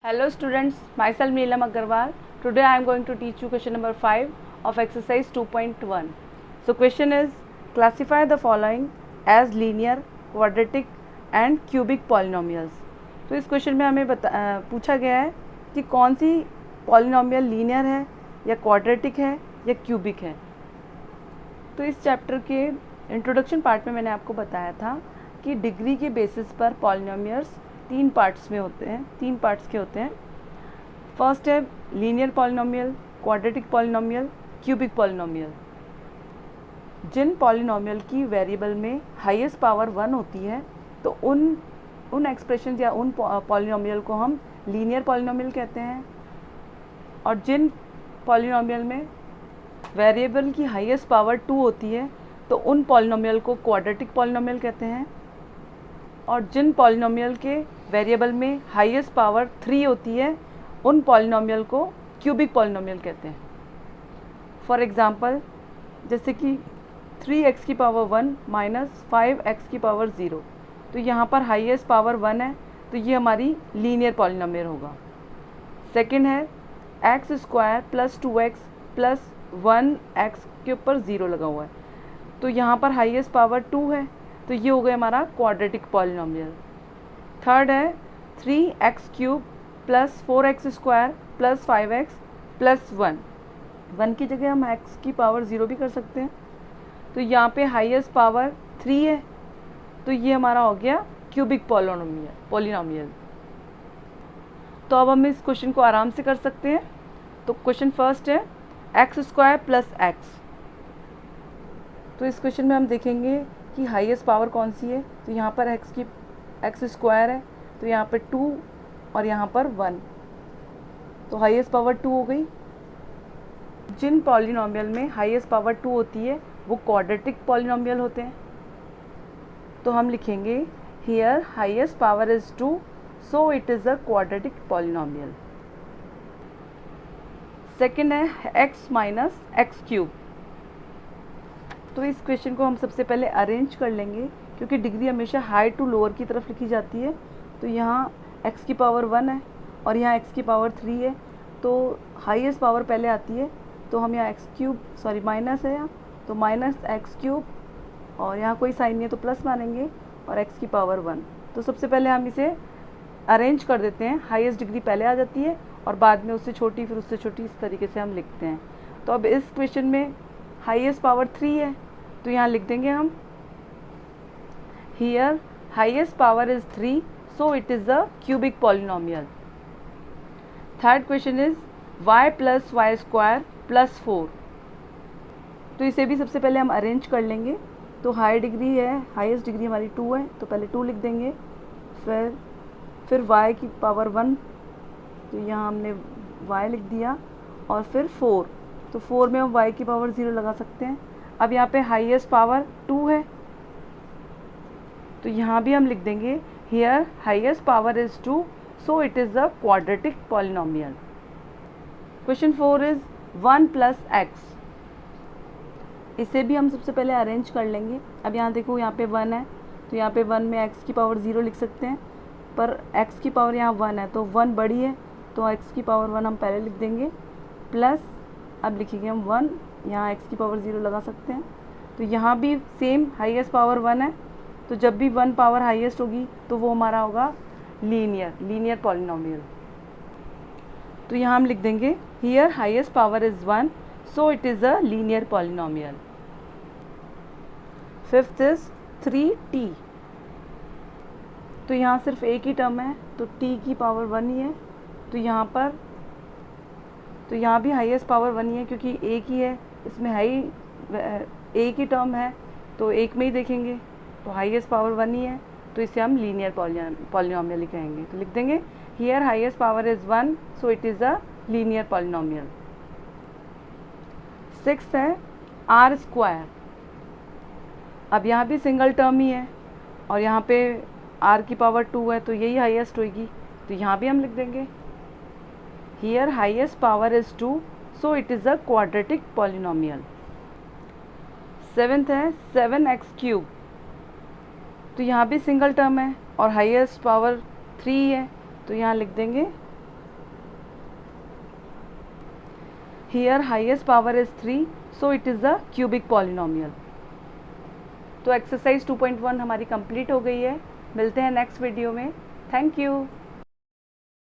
Hello students, myself Neelam Agarwal. Today I am going to teach you question number 5 of exercise 2.1. So question is, classify the following as linear, quadratic and cubic polynomials. तो इस question में हमें पूछा गया है कि कौन सी polynomial linear है या क्वाड्रेटिक है या क्यूबिक है. तो इस चैप्टर के इंट्रोडक्शन पार्ट में मैंने आपको बताया था कि डिग्री के बेसिस पर पॉलिनोमियल्स तीन पार्ट्स के होते हैं. फर्स्ट है linear polynomial, quadratic polynomial, cubic polynomial. जिन पॉलिनोमियल की वेरिएबल में हाईएस्ट पावर 1 होती है तो उन एक्सप्रेशन या उन पॉलिनोमियल को हम लीनियर पॉलिनोमियल कहते हैं, और जिन पॉलिनोमियल में वेरिएबल की हाईएस्ट पावर 2 होती है तो उन पॉलिनोमियल को क्वाड्रेटिक पॉलिनोमियल कहते हैं, और जिन पॉलिनोमियल के वेरिएबल में हाईएस्ट पावर 3 होती है उन पॉलिनोमियल को क्यूबिक पॉलिनोमियल कहते हैं. फॉर एग्ज़ाम्पल, जैसे कि 3x की पावर 1 माइनस 5x की पावर 0, तो यहाँ पर हाईएस्ट पावर 1 है तो ये हमारी लीनियर पॉलिनोमियल होगा. सेकंड है x square plus 2x plus 1x के ऊपर 0 लगा हुआ है, तो यहाँ पर हाईएस्ट पावर 2 है तो ये हो गया हमारा क्वाड्रेटिक पॉलिनोमियल. थर्ड है 3x cube plus 4x square plus 5x plus 1 की जगह हम x की पावर 0 भी कर सकते हैं, तो यहाँ पे हाईएस्ट पावर 3 है तो ये हमारा हो गया क्यूबिक पॉलिनोमियल. तो अब हम इस क्वेश्चन को आराम से कर सकते हैं. तो क्वेश्चन फर्स्ट है x स्क्वायर प्लस x. तो इस क्वेश्चन में हम देखेंगे कि हाईएस्ट पावर कौन सी है. तो यहाँ पर x स्क्वायर है तो यहाँ पर 2 और यहाँ पर 1, तो हाईएस्ट पावर 2 हो गई. जिन पॉलिनोमियल में हाईएस्ट पावर 2 होती है वो क्वाड्रेटिक पॉलिनोमियल होते हैं, तो हम लिखेंगे here highest power is 2 so it is a quadratic polynomial. Second है x माइनस एक्स क्यूब. तो इस क्वेश्चन को हम सबसे पहले अरेंज कर लेंगे क्योंकि डिग्री हमेशा हाई टू लोअर की तरफ लिखी जाती है. तो यहाँ x की पावर 1 है और यहाँ x की पावर 3 है, तो हाईएस्ट पावर पहले आती है, तो हम यहाँ माइनस है यहाँ, तो माइनस एक्स क्यूब, और यहाँ कोई साइन नहीं है तो प्लस मानेंगे, और x की पावर 1. तो सबसे पहले हम इसे अरेंज कर देते हैं. हाईएस्ट डिग्री पहले आ जाती है और बाद में उससे छोटी, फिर उससे छोटी, इस तरीके से हम लिखते हैं. तो अब इस क्वेश्चन में हाईएस्ट पावर 3 है तो यहाँ लिख देंगे हम here highest power is 3 so it is a cubic polynomial. Third question is y plus y square plus 4. तो इसे भी सबसे पहले हम अरेंज कर लेंगे. तो हाई डिग्री है, हाईएस्ट डिग्री हमारी 2 है तो पहले 2 लिख देंगे, फिर y की पावर 1, तो यहाँ हमने y लिख दिया, और फिर 4, तो 4 में हम y की पावर 0 लगा सकते हैं. अब यहाँ पे हाईएस्ट पावर 2 है तो यहाँ भी हम लिख देंगे here highest power is 2 so it is a quadratic polynomial. Question 4 is 1 plus x. इसे भी हम सबसे पहले अरेंज कर लेंगे. अब यहाँ देखो, यहाँ पे 1 है तो यहाँ पे 1 में x की पावर 0 लिख सकते हैं, पर x की पावर यहाँ 1 है तो 1 बड़ी है तो x की पावर 1 हम पहले लिख देंगे, प्लस अब लिखेंगे हम 1, यहाँ x की पावर 0 लगा सकते हैं. तो यहाँ भी सेम हाईएस्ट पावर 1 है, तो जब भी 1 पावर हाईएस्ट होगी तो वो हमारा होगा लीनियर पॉलिनोमियल. तो यहाँ हम लिख देंगे here highest power is 1 so it is a linear polynomial. Fifth is 3t. तो यहाँ सिर्फ एक ही टर्म है तो t की पावर 1 ही है, तो यहाँ भी हाईएस्ट पावर 1 ही है क्योंकि एक ही है, इसमें एक ही टर्म है तो एक में ही देखेंगे, तो हाईएस्ट पावर 1 ही है, तो इसे हम लीनियर पॉलिनोमियल ही कहेंगे. तो लिख देंगे here highest power is 1 so it is a linear polynomial. Sixth है r स्क्वायर. अब यहाँ भी सिंगल टर्म ही है और यहाँ पे r की पावर 2 है तो यही हाईएस्ट होगी, तो यहाँ भी हम लिख देंगे here highest power is 2 so it is a quadratic polynomial. Seventh है 7x क्यूब. तो यहाँ भी सिंगल टर्म है और हाईएस्ट पावर 3 है तो यहाँ लिख देंगे here highest power is 3, so it is a cubic polynomial. तो एक्सरसाइज 2.1 हमारी कंप्लीट हो गई है। मिलते हैं नेक्स्ट वीडियो में। Thank you.